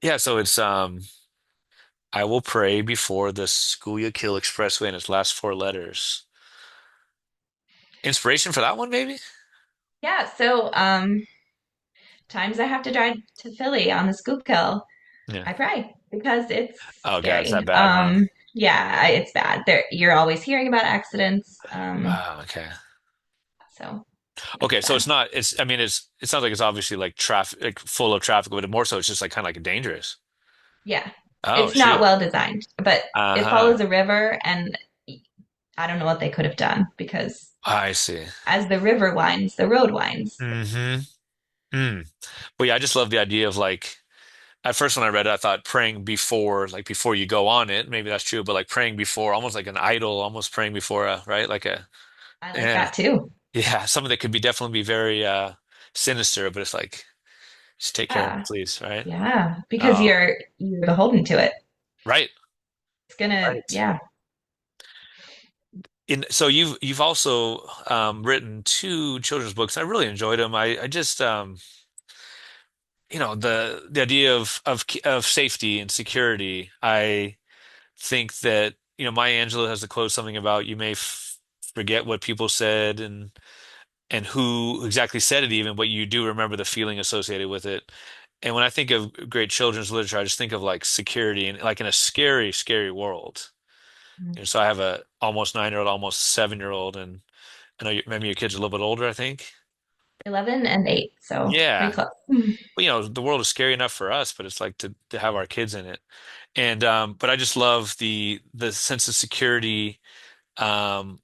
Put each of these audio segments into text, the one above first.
Yeah, so it's I will pray before the Schuylkill Expressway and its last four letters. Inspiration for that one, maybe? Yeah, so times I have to drive to Philly on the Schuylkill, Yeah. I pray because it's Oh God, it's that scary. bad, huh? Yeah, it's bad. You're always hearing about accidents. Wow, okay. So it's Okay, so bad. it's not it's I mean it sounds like it's obviously like traffic like full of traffic, but more so it's just like kind of like dangerous. Yeah, Oh it's not shoot. well designed, but it Uh-huh. follows a river, and I don't know what they could have done because I see. as the river winds, the road winds. Mm-hmm. Mm. Well, yeah, I just love the idea of like at first when I read it, I thought praying before, like before you go on it. Maybe that's true, but like praying before, almost like an idol, almost praying before a, right? Like a, I like yeah, that too. yeah, something that could be definitely be very sinister, but it's like just take care of me, Yeah, please, right? yeah, because Oh, you're beholden to it. right, It's gonna, right. yeah. So you've also written two children's books. I really enjoyed them. I just the idea of safety and security. I think that Maya Angelou has to quote something about you may f forget what people said and who exactly said it even, but you do remember the feeling associated with it. And when I think of great children's literature, I just think of like security and like in a scary, scary world. So I have a almost 9-year-old, almost 7-year-old, and I know maybe your kid's a little bit older, I think. 11 and 8, so pretty Yeah. close. Well, the world is scary enough for us, but it's like to have our kids in it. And but I just love the sense of security and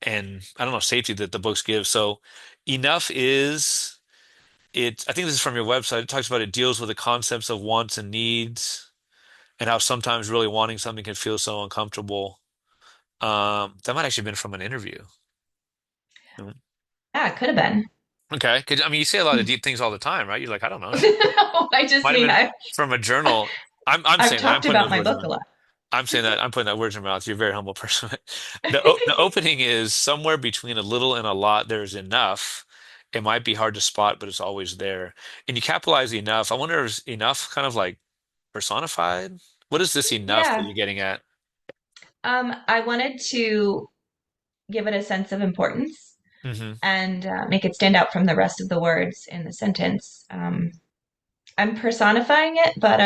I don't know, safety that the books give. So enough is it, I think this is from your website. It talks about it deals with the concepts of wants and needs and how sometimes really wanting something can feel so uncomfortable. That might actually have been from an interview. Mhm. Yeah, it could have been. Okay. 'Cause, I mean, you say a lot of deep things all the time, right? You're like, I don't know. No, I just Might have mean been from a journal. I'm I've saying that. I'm talked putting about those my words in book my a lot. I'm saying that. I'm putting that words in your mouth. You're a very humble person. The opening is somewhere between a little and a lot. There's enough. It might be hard to spot, but it's always there. And you capitalize the enough. I wonder is enough kind of like personified? What is this enough that Yeah. you're getting at? I wanted to give it a sense of importance Hmm. and make it stand out from the rest of the words in the sentence. I'm personifying it, but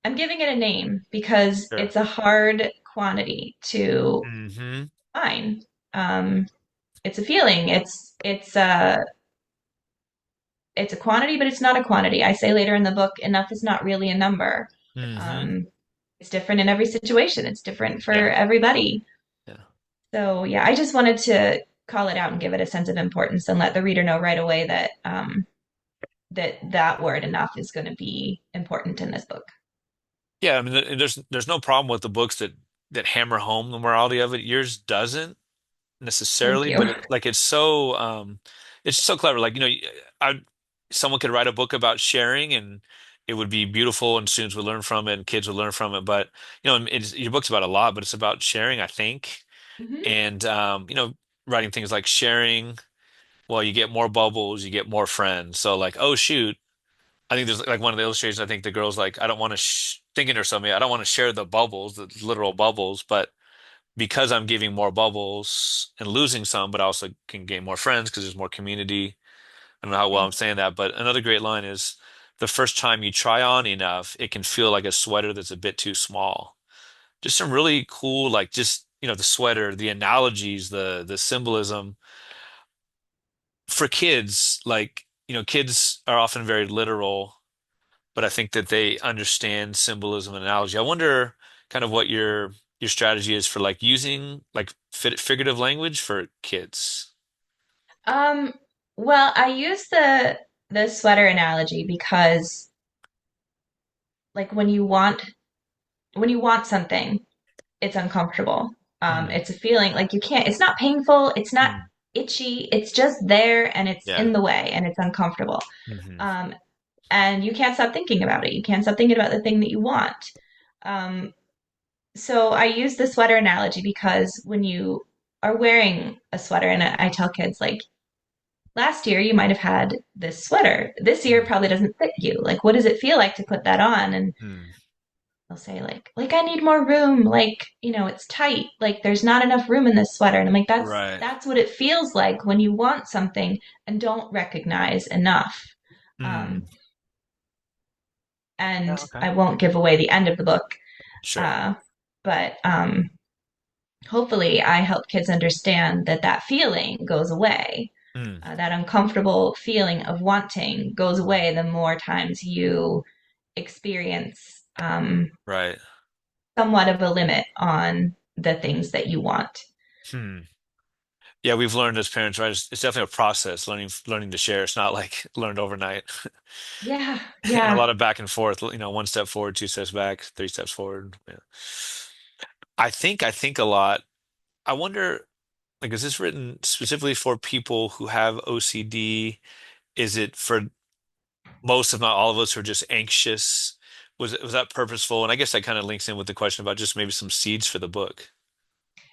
I'm giving it a name because Sure. it's a hard quantity to Hmm. find. Um, it's a feeling. It's a quantity, but it's not a quantity. I say later in the book, enough is not really a number. Hmm. Um, it's different in every situation. It's different for Yeah. everybody. Yeah. So yeah, I just wanted to call it out and give it a sense of importance and let the reader know right away that that word enough is going to be important in this book. Yeah. I mean, there's no problem with the books that hammer home the morality of it. Yours doesn't Thank necessarily, you. but it's so clever. Like, I someone could write a book about sharing and it would be beautiful and students would learn from it and kids would learn from it. But, your book's about a lot, but it's about sharing, I think. Hmm. And writing things like sharing, well, you get more bubbles, you get more friends. So like, oh shoot. I think there's like one of the illustrations, I think the girl's like, I don't want to thinking or something, I don't want to share the bubbles, the literal bubbles, but because I'm giving more bubbles and losing some, but I also can gain more friends because there's more community. I don't know how well I'm saying that, but another great line is the first time you try on enough, it can feel like a sweater that's a bit too small. Just some really cool, like just, the sweater, the analogies, the symbolism for kids, like, kids are often very literal, but I think that they understand symbolism and analogy. I wonder kind of what your strategy is for like using like figurative language for kids. Um, well, I use the sweater analogy because like when you want something, it's uncomfortable. Mm, It's a feeling like you can't, it's not painful, it's not mm, itchy, it's just there and it's yeah. in the way and it's uncomfortable. Hmm. Um, and you can't stop thinking about it. You can't stop thinking about the thing that you want. Um, so I use the sweater analogy because when you are wearing a sweater, and I tell kids last year you might have had this sweater. This year it Mm, probably doesn't fit you. Like, what does it feel like to put that on? And mm. they'll say like I need more room. Like, it's tight. Like there's not enough room in this sweater. And I'm like, that's Right. that's what it feels like when you want something and don't recognize enough. Um, Mm. Yeah, and okay. I won't give away the end of the book, Sure. uh, but hopefully I help kids understand that that feeling goes away. Mm. That uncomfortable feeling of wanting goes away the more times you experience Right. somewhat of a limit on the things that you want. Hmm. Yeah, we've learned as parents, right? It's definitely a process learning to share. It's not like learned overnight. Yeah, And a yeah, lot of back and forth, one step forward, two steps back, three steps forward. Yeah. I think a lot. I wonder, like, is this written specifically for people who have OCD? Is it for most, if not all of us, who are just anxious? Was that purposeful? And I guess that kind of links in with the question about just maybe some seeds for the book.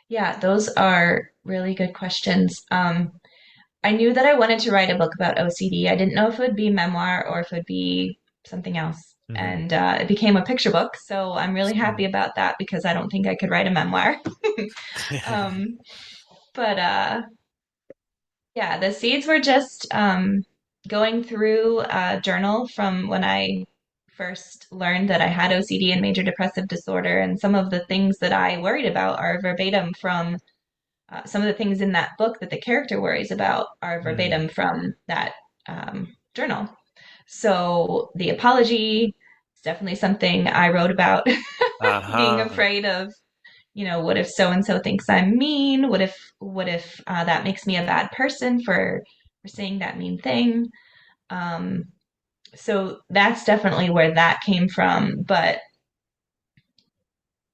yeah. Those are really good questions. I knew that I wanted to write a book about OCD. I didn't know if it would be memoir or if it would be something else. Hmm. And it became a picture book. So I'm really happy about that because I don't think I could write a memoir. um, but yeah, the seeds were just going through a journal from when I first learned that I had OCD and major depressive disorder. And some of the things that I worried about are verbatim from some of the things in that book that the character worries about are Hmm. verbatim from that journal. So the apology is definitely something I wrote about. Being Uh-huh. afraid of, what if so and so thinks I'm mean? What if that makes me a bad person for saying that mean thing? Um, so that's definitely where that came from. But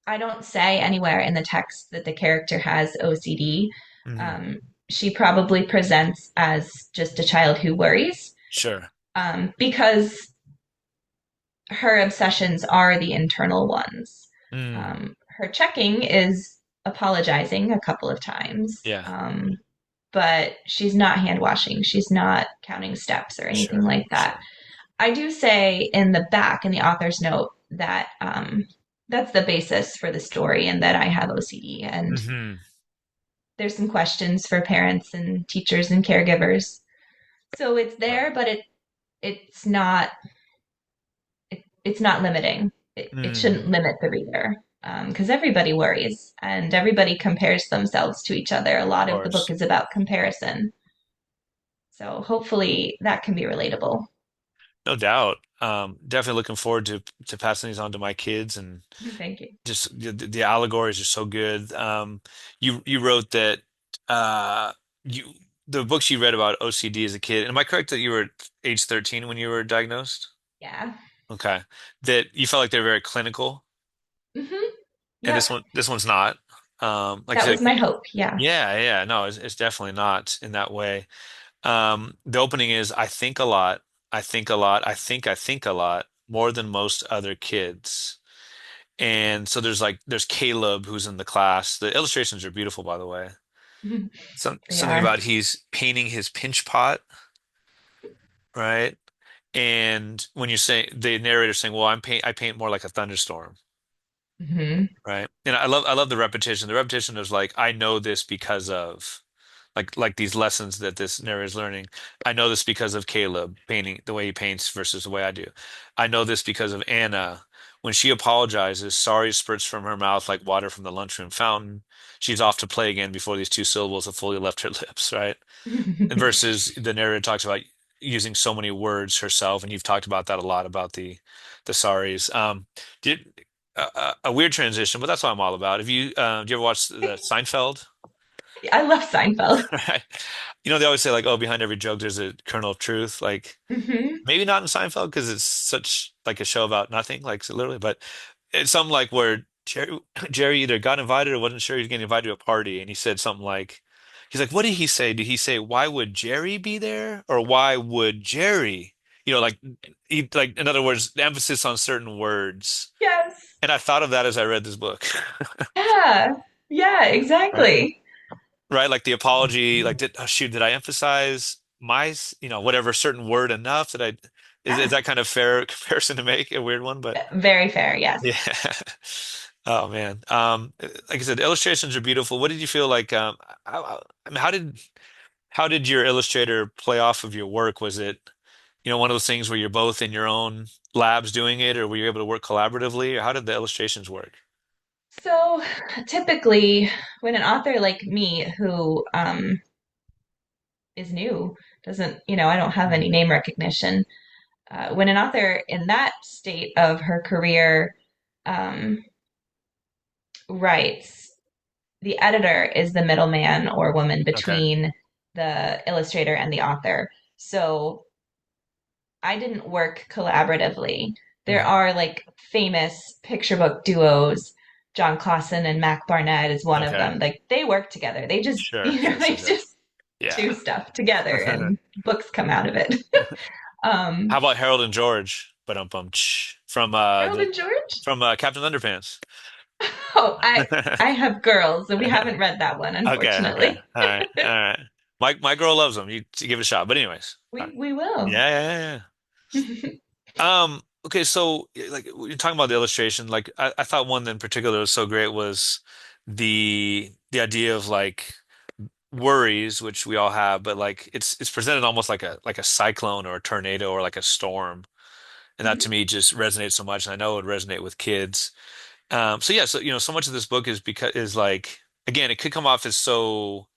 I don't say anywhere in the text that the character has OCD. Hmm. Um, she probably presents as just a child who worries, Sure. because her obsessions are the internal ones. Mm. Her checking is apologizing a couple of times, Yeah. but she's not hand washing. She's not counting steps or anything Sure. like that. Sure. I do say in the back, in the author's note, that that's the basis for the story and that I have OCD. And Hmm. there's some questions for parents and teachers and caregivers. So it's Right. there, but it's not limiting. It Mm. shouldn't limit the reader, because everybody worries and everybody compares themselves to each other. A Of lot of the book course. is about comparison. So hopefully that can be relatable. No doubt. Definitely looking forward to passing these on to my kids, and Thank you. just the allegories are so good. You wrote that you the books you read about OCD as a kid. Am I correct that you were age 13 when you were diagnosed? Yeah. Okay. That you felt like they were very clinical, and Yep. this one's not. Like I That said, was my hope. Yeah. yeah, yeah, no, it's definitely not in that way. The opening is I think a lot, I think a lot, I think a lot more than most other kids. And so there's Caleb who's in the class. The illustrations are beautiful, by the way. They Something are. about he's painting his pinch pot, right? And when you're saying the narrator's saying, "Well, I paint more like a thunderstorm." Hmm. Right. And I love the repetition. The repetition is like, I know this because of like these lessons that this narrator is learning. I know this because of Caleb painting the way he paints versus the way I do. I know this because of Anna. When she apologizes, sorry spurts from her mouth like water from the lunchroom fountain. She's off to play again before these two syllables have fully left her lips, right? And versus the narrator talks about using so many words herself, and you've talked about that a lot about the sorries. Did a weird transition, but that's what I'm all about. Do you ever watch the Seinfeld? I love Seinfeld. Right. They always say like, oh, behind every joke there's a kernel of truth. Like Hmm. maybe not in Seinfeld because it's such like a show about nothing, like so literally, but it's something like where Jerry either got invited or wasn't sure he was getting invited to a party, and he said something like, he's like, what did he say? Did he say, why would Jerry be there, or why would Jerry? Like like in other words, the emphasis on certain words. Yes. And I thought of that as I read this book. Yeah. Yeah, Right. exactly. Right, like the apology, like did I emphasize? whatever certain word enough that is Yeah, that kind of fair comparison to make? A weird one, but very fair, yes. yeah. Oh man. Like I said, the illustrations are beautiful. What did you feel like? I mean, how did your illustrator play off of your work? Was it, one of those things where you're both in your own labs doing it, or were you able to work collaboratively, or how did the illustrations work? So typically, when an author like me who is new, doesn't, I don't have any Mhm. name recognition, when an author in that state of her career um, writes, the editor is the middleman or woman Okay. between the illustrator and the author. So I didn't work collaboratively. There Hmm. are like famous picture book duos. John Clausen and Mac Barnett is one of Okay. them. Like they work together. They just, Sure, sure, they sure, sure. just do Yeah. stuff together and books come out of it. How um, about Harold and George? But from Harold the and George? from Captain Underpants. Oh, I have girls, so we haven't read that one, Okay, okay. unfortunately. All right, all right. My girl loves them. You give it a shot. But anyways, all right. We will. Yeah, yeah, yeah, yeah. Okay, so like you're talking about the illustration, like I thought one in particular was so great was the idea of like worries, which we all have, but like it's presented almost like a cyclone or a tornado or like a storm. And that to Mhm. me just resonates so much, and I know it would resonate with kids. So yeah, so so much of this book is like again, it could come off as so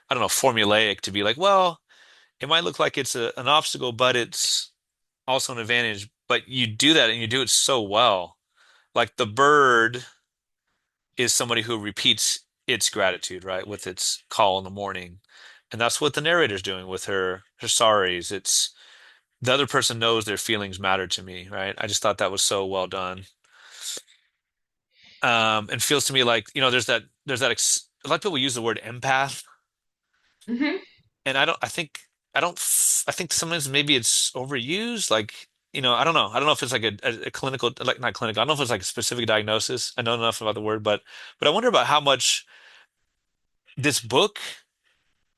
I don't know, formulaic to be like, well, it might look like it's an obstacle, but it's also an advantage. But you do that and you do it so well. Like the bird is somebody who repeats its gratitude, right, with its call in the morning. And that's what the narrator's doing with her sorries. It's the other person knows their feelings matter to me, right? I just thought that was so well done. And feels to me like, there's that a lot of people use the word empath, Mhm. and I think sometimes maybe it's overused. Like, I don't know if it's like a clinical, like not clinical. I don't know if it's like a specific diagnosis. I know enough about the word, but I wonder about how much this book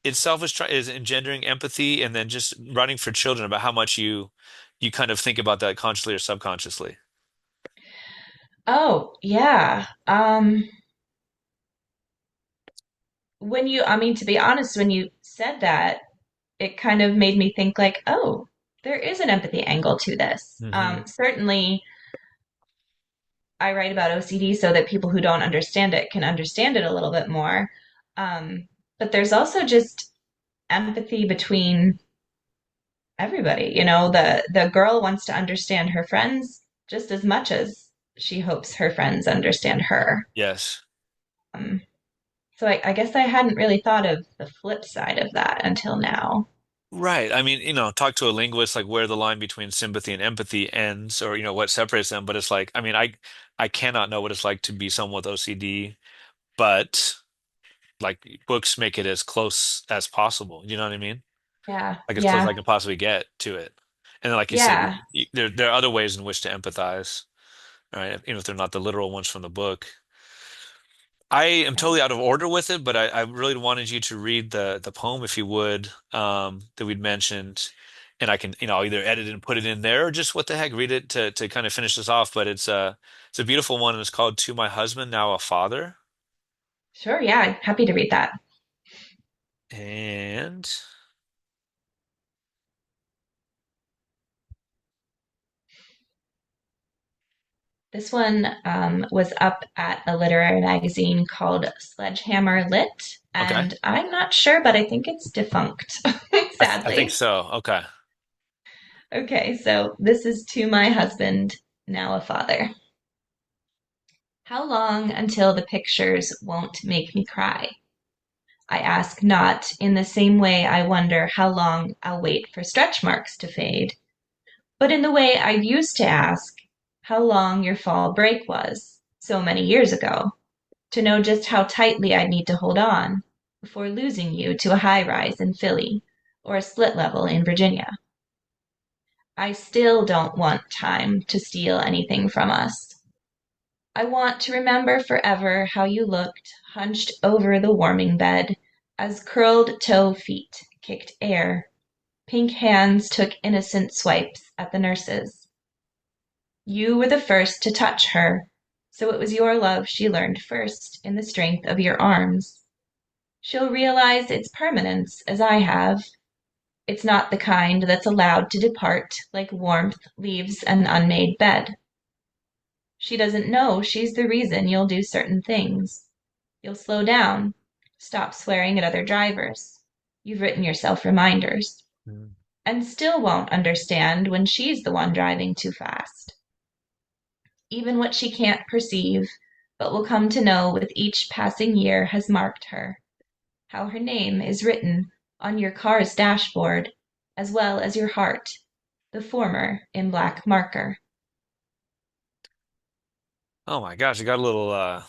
itself is engendering empathy, and then just writing for children about how much you kind of think about that consciously or subconsciously. Oh, yeah. I mean, to be honest, when you said that, it kind of made me think like, oh, there is an empathy angle to this. Hmm. Certainly, I write about OCD so that people who don't understand it can understand it a little bit more. Um, but there's also just empathy between everybody. The girl wants to understand her friends just as much as she hopes her friends understand her. Yes. Um, so I guess I hadn't really thought of the flip side of that until now. Right. I mean, talk to a linguist like where the line between sympathy and empathy ends, or what separates them. But it's like, I mean, I cannot know what it's like to be someone with OCD, but like books make it as close as possible. You know what I mean? Yeah, Like as close as yeah, I can possibly get to it. And then, like you said, yeah, there are other ways in which to empathize, right? Even if they're not the literal ones from the book. I am yeah. totally out of order with it, but I really wanted you to read the poem if you would, that we'd mentioned, and I can I'll either edit it and put it in there, or just what the heck, read it to kind of finish this off. But it's a beautiful one, and it's called "To My Husband, Now a Father," Sure, yeah, happy to read that. and This one was up at a literary magazine called Sledgehammer Lit, okay, and I'm not sure, but I think it's defunct, I think sadly. so. Okay, Okay, so this is to my husband, now a father. How long until the pictures won't make me cry? I ask not in the same way I wonder how long I'll wait for stretch marks to fade, but in the way I used to ask how long your fall break was so many years ago, to know just how tightly I need to hold on before losing you to a high rise in Philly or a split level in Virginia. I still don't want time to steal anything from us. I want to remember forever how you looked hunched over the warming bed as curled toe feet kicked air. Pink hands took innocent swipes at the nurses. You were the first to touch her, so it was your love she learned first in the strength of your arms. She'll realize its permanence as I have. It's not the kind that's allowed to depart like warmth leaves an unmade bed. She doesn't know she's the reason you'll do certain things. You'll slow down, stop swearing at other drivers. You've written yourself reminders, Mm. and still won't understand when she's the one driving too fast. Even what she can't perceive, but will come to know with each passing year has marked her. How her name is written on your car's dashboard, as well as your heart, the former in black marker. Oh my gosh, it got a little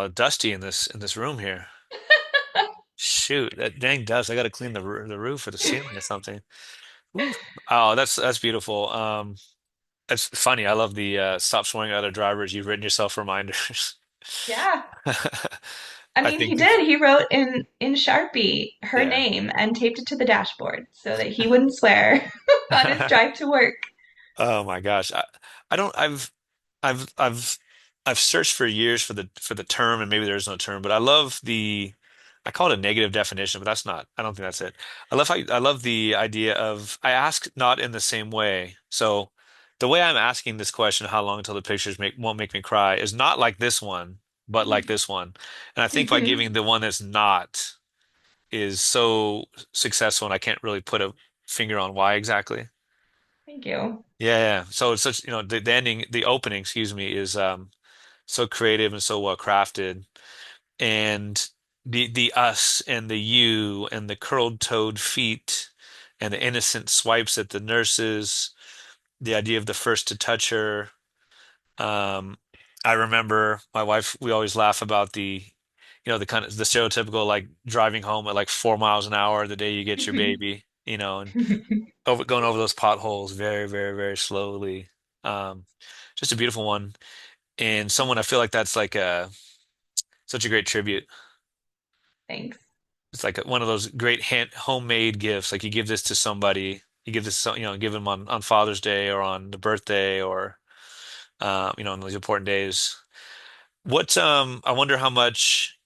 dusty in this room here. Shoot, that dang dust. I got to clean the roof or the ceiling or something. Ooh. Oh, that's beautiful. It's funny. I love the stop swearing at other drivers. You've written yourself reminders. Yeah. I I mean, he think, did. He wrote in Sharpie her yeah. name and taped it to the dashboard so that he wouldn't swear on his drive to work. Oh my gosh. I don't I've I've I've searched for years for the term, and maybe there is no term, but I call it a negative definition, but that's not, I don't think that's it. I love the idea of I ask not in the same way. So the way I'm asking this question, how long until the pictures won't make me cry, is not like this one, but like this one. And I think by Thank giving the one that's not is so successful, and I can't really put a finger on why exactly. you. Yeah, yeah. So it's such, the ending, the opening, excuse me, is so creative and so well crafted. And the us and the you and the curled toed feet and the innocent swipes at the nurses, the idea of the first to touch her. Um, I remember my wife, we always laugh about the kind of the stereotypical like driving home at like 4 miles an hour the day you get your baby, and going over those potholes very, very, very slowly. Um, just a beautiful one. And someone I feel like that's like such a great tribute. Thanks. It's like one of those great homemade gifts. Like you give this to somebody, you give this, give them on Father's Day or on the birthday or, on those important days. I wonder how much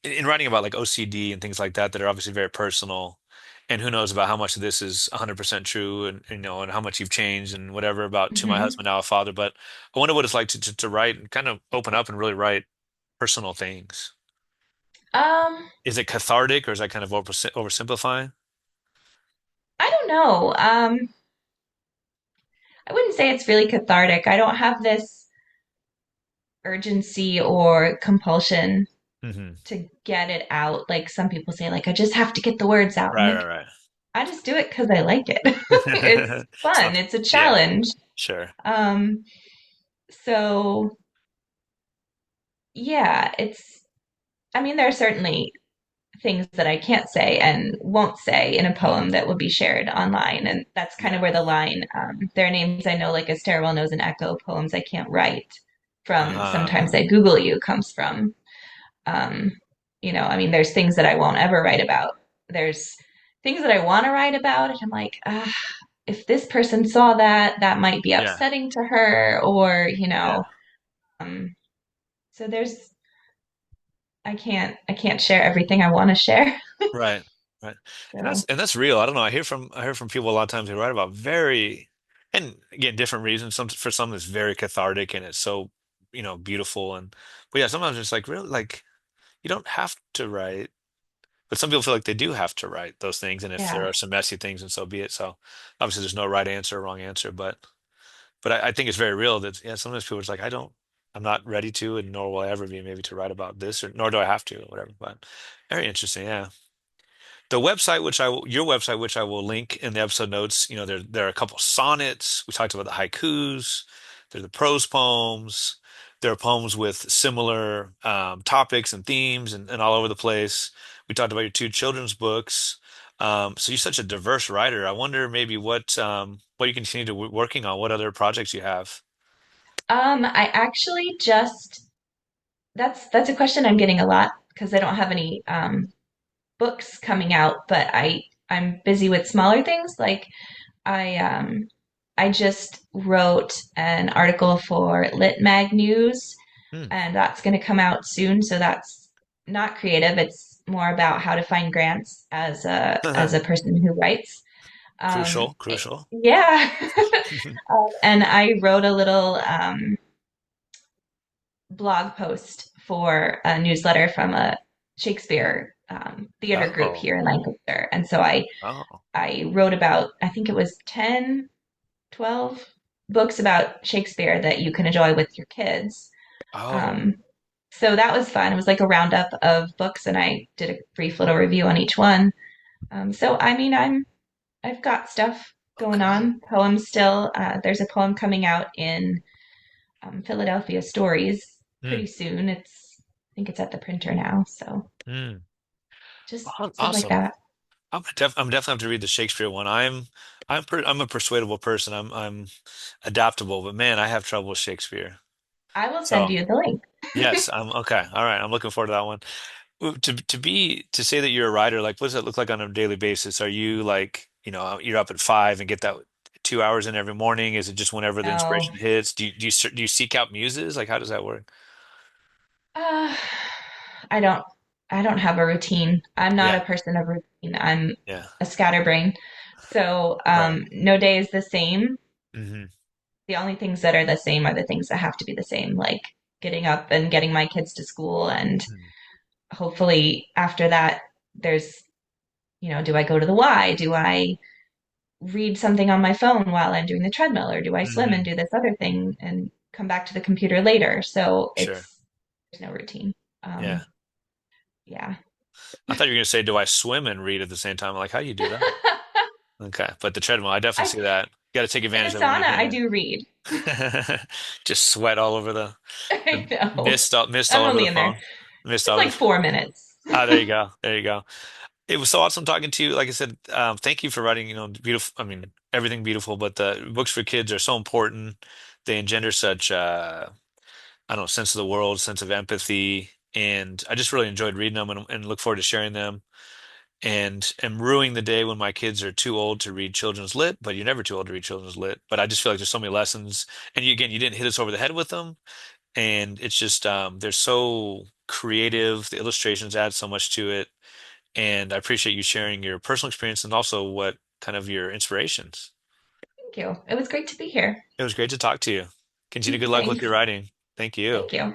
in writing about like OCD and things like that that are obviously very personal, and who knows about how much of this is 100% true, and and how much you've changed and whatever about to my Hmm. husband now a father. But I wonder what it's like to write and kind of open up and really write personal things. Um, Is it cathartic, or is that kind of oversimplifying? I don't know. I wouldn't say it's really cathartic. I don't have this urgency or compulsion Hmm. to get it out. Like some people say, like, I just have to get the words out. I'm Right, like, right, I just do it because I like it. It's right. It's fun. not, It's a yeah, challenge. sure. Um, so yeah, I mean, there are certainly things that I can't say and won't say in a poem that will be shared online. And that's kind of Yeah. where the line, there are names I know, like a stairwell knows an echo, poems I can't write from Uh, sometimes I Google you comes from. Um, I mean, there's things that I won't ever write about. There's things that I want to write about, and I'm like, if this person saw that, that might be yeah, upsetting to her, or, yeah. um, so I can't share everything I want to share. Right. Right. And So that's real. I don't know. I hear from people a lot of times who write about very, and again, different reasons. For some it's very cathartic and it's so, beautiful, but yeah, sometimes it's like really like you don't have to write, but some people feel like they do have to write those things, and if there yeah, are some messy things, and so be it. So obviously there's no right answer or wrong answer, but I think it's very real that yeah, sometimes people are just like, I'm not ready to, and nor will I ever be maybe to write about this, or nor do I have to, or whatever. But very interesting, yeah. Your website, which I will link in the episode notes, there are a couple sonnets. We talked about the haikus. There are the prose poems. There are poems with similar topics and themes and all over the place. We talked about your two children's books. So you're such a diverse writer. I wonder maybe what you continue to working on, what other projects you have. I actually just that's a question I'm getting a lot because I don't have any books coming out, but I'm busy with smaller things. Like I I just wrote an article for Lit Mag News, Hmm. and that's going to come out soon. So that's not creative. It's more about how to find grants as a person who writes. Um, Crucial, crucial. yeah. And I wrote a little blog post for a newsletter from a Shakespeare theater group Oh, here in Lancaster. And so oh, I wrote about, I think it was 10, 12 books about Shakespeare that you can enjoy with your kids. oh, Um, so that was fun. It was like a roundup of books, and I did a brief little review on each one. So I mean, I've got stuff going okay. on. Poems still. There's a poem coming out in Philadelphia Stories Hmm. pretty soon. I think it's at the printer now. So Hmm. just stuff like Awesome. that. I'm definitely have to read the Shakespeare one. I'm a persuadable person. I'm adaptable, but man, I have trouble with Shakespeare. I will send So you the link. yes, I'm okay. All right, I'm looking forward to that one. To say that you're a writer, like what does that look like on a daily basis? Are you like, you're up at 5 and get that 2 hours in every morning? Is it just whenever the No. inspiration hits? Do you seek out muses? Like how does that work? Uh, I don't I don't have a routine. I'm not a Yeah, person of routine. I'm yeah, a scatterbrain. So right. no day is the same. Hmm. The only things that are the same are the things that have to be the same, like getting up and getting my kids to school, and hopefully after that there's, do I go to the Y? Do I read something on my phone while I'm doing the treadmill, or do I swim and Hmm. do this other thing and come back to the computer later? So Sure. there's no routine. Yeah. Yeah. I thought you were gonna say, do I swim and read at the same time? Like, how do you do that? Okay, but the treadmill, I definitely I see that. You got to take In the advantage of it when you sauna I can. do read. Just sweat all over I the know. mist all I'm over only the in there. phone. Mist It's all over like the phone. 4 minutes. Ah, there you go. There you go. It was so awesome talking to you. Like I said, thank you for writing, beautiful. I mean, everything beautiful, but the books for kids are so important. They engender such, I don't know, sense of the world, sense of empathy. And I just really enjoyed reading them and look forward to sharing them. And am ruining the day when my kids are too old to read children's lit, but you're never too old to read children's lit. But I just feel like there's so many lessons. And again, you didn't hit us over the head with them. And it's just, they're so creative. The illustrations add so much to it. And I appreciate you sharing your personal experience and also what kind of your inspirations. Thank you. It was great to be here. It was great to talk to you. Continue good luck with Thanks. your writing. Thank you. Thank you.